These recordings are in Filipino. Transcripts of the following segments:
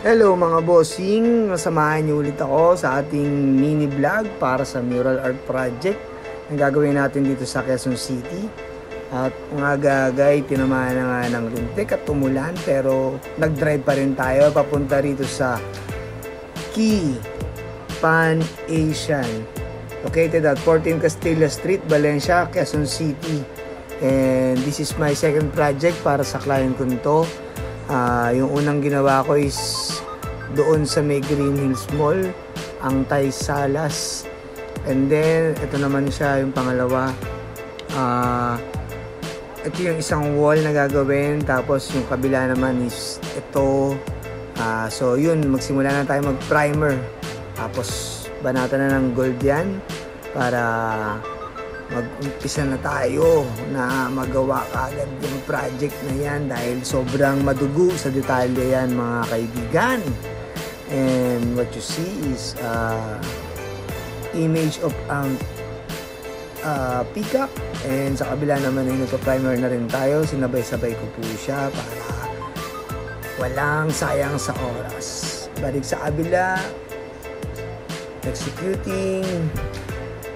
Hello mga bossing, samahan niyo ulit ako sa ating mini vlog para sa mural art project na gagawin natin dito sa Quezon City. At ang aga-agay, tinamaan na nga ng lintik at tumulan, pero nag-drive pa rin tayo papunta rito sa Key Pan Asian, located at 14 Castilla Street, Valencia, Quezon City. And this is my second project para sa client ko nito. Yung unang ginawa ko is doon sa may Green Hills Mall, ang Tay Salas. And then, ito naman siya yung pangalawa. Ito yung isang wall na gagawin. Tapos yung kabila naman is ito. So yun, magsimula na tayo mag-primer. Tapos banatan na ng gold yan para mag-umpisa na tayo na magawa kaagad yung project na yan dahil sobrang madugo sa detalye yan mga kaibigan. And what you see is image of ang peacock, and sa kabila naman ay nagpa-primer na rin tayo. Sinabay-sabay ko po siya para walang sayang sa oras. Balik sa kabila, executing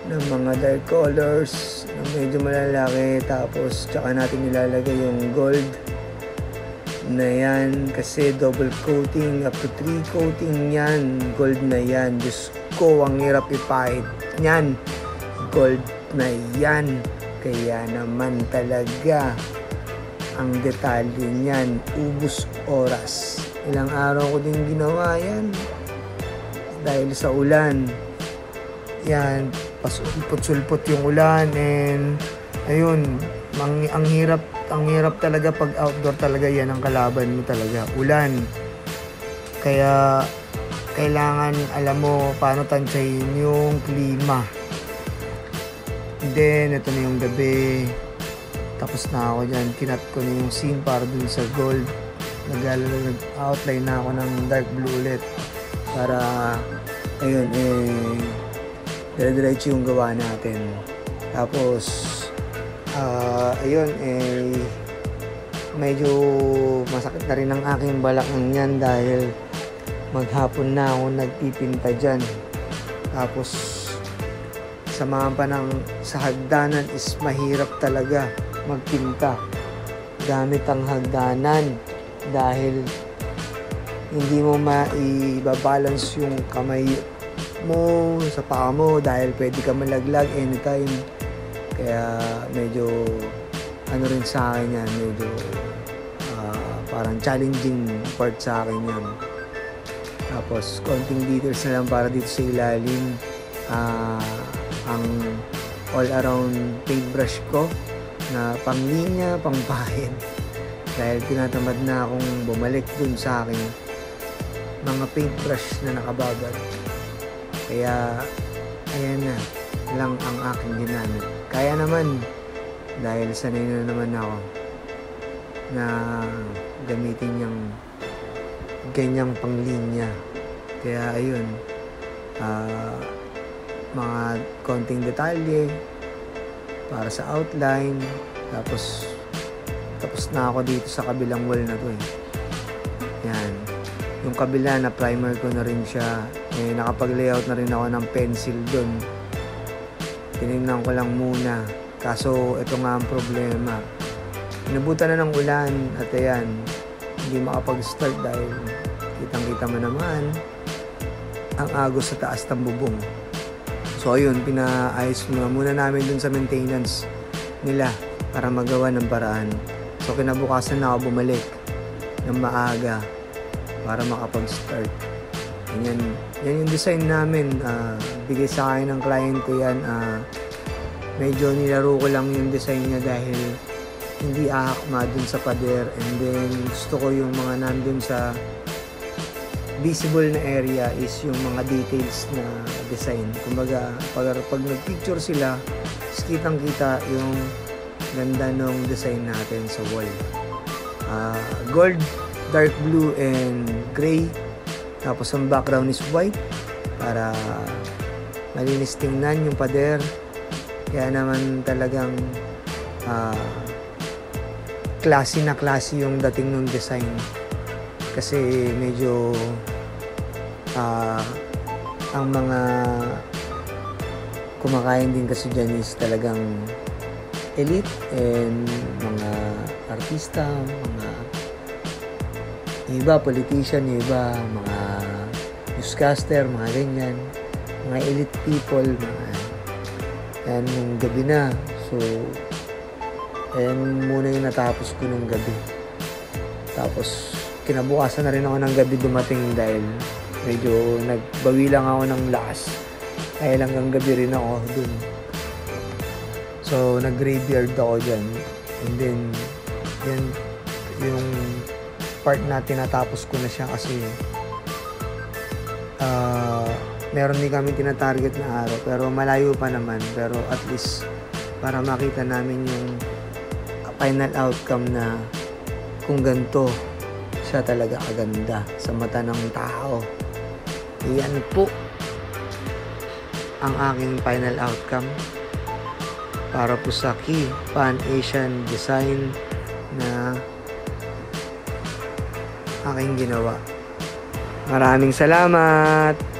ng mga dark colors na medyo malalaki, tapos tsaka natin nilalagay yung gold na yan kasi double coating, up to 3 coating yan, gold na yan. Diyos ko, ang hirap ipahid yan, gold na yan. Kaya naman talaga ang detalye niyan, ubus oras. Ilang araw ko din ginawa yan dahil sa ulan yan, pasulpot-sulpot yung ulan. And ayun, ang hirap talaga pag outdoor talaga. Yan ang kalaban mo talaga, ulan. Kaya kailangan alam mo paano tansyahin yung klima. Then ito na yung gabi, tapos na ako dyan, kinat ko na yung scene para dun sa gold. Nag-outline na ako ng dark blue ulit para ayun, dire-diretso yung gawa natin. Tapos ayun, medyo masakit na rin ang aking balakang yan dahil maghapon na ako nagpipinta dyan. Tapos samahan pa sa hagdanan is mahirap talaga magpinta gamit ang hagdanan dahil hindi mo maibabalance yung kamay mo sa paa mo dahil pwede ka malaglag anytime. Kaya medyo ano rin sa akin yan, medyo parang challenging part sa akin yan. Tapos konting details na lang para dito sa ilalim. Ang all around paintbrush ko na panglinya, pangpahid dahil tinatamad na akong bumalik dun sa aking mga paintbrush na nakababad. Kaya ayan na lang ang aking ginamit. Kaya naman dahil sanay na naman ako na gamitin yung ganyang panglinya. Kaya ayun, mga konting detalye para sa outline. Tapos na ako dito sa kabilang wall na to yan, yung kabila na primer ko na rin siya. Nakapag-layout na rin ako ng pencil dun. Tinignan ko lang muna. Kaso ito nga ang problema. Inabutan na ng ulan at ayan, hindi makapag-start dahil kitang-kita mo naman ang agos sa taas ng bubong. So ayun, pinaayos muna namin dun sa maintenance nila para magawa ng paraan. So kinabukasan na ako bumalik ng maaga para makapag-start. Yan yung design namin. Bigay sa akin ng client ko yan. Medyo nilaro ko lang yung design niya dahil hindi ahakma dun sa pader. And then gusto ko yung mga nandun sa visible na area is yung mga details na design. Kumbaga pag nag-picture sila, kitang kita yung ganda ng design natin sa wall. Gold, dark blue and gray. Tapos ang background is white para malinis tingnan yung pader. Kaya naman talagang classy na classy yung dating ng design. Kasi medyo ang mga kumakain din kasi dyan is talagang elite and mga artista, mga iba politician, iba mga newscaster, mga ganyan, mga elite people, mga yan yung gabi na. So and muna yung natapos ko nung gabi. Tapos kinabukasan na rin ako ng gabi dumating dahil medyo nagbawi lang ako ng lakas. Kaya hanggang gabi rin ako dun. So nag-graveyard ako dyan. And then yan yung part na tinatapos ko na siya kasi meron din kami tinatarget na araw pero malayo pa naman, pero at least para makita namin yung final outcome na kung ganito siya talaga kaganda sa mata ng tao. Yan po ang aking final outcome para po sa Key Pan Asian design na aking ginawa. Maraming salamat!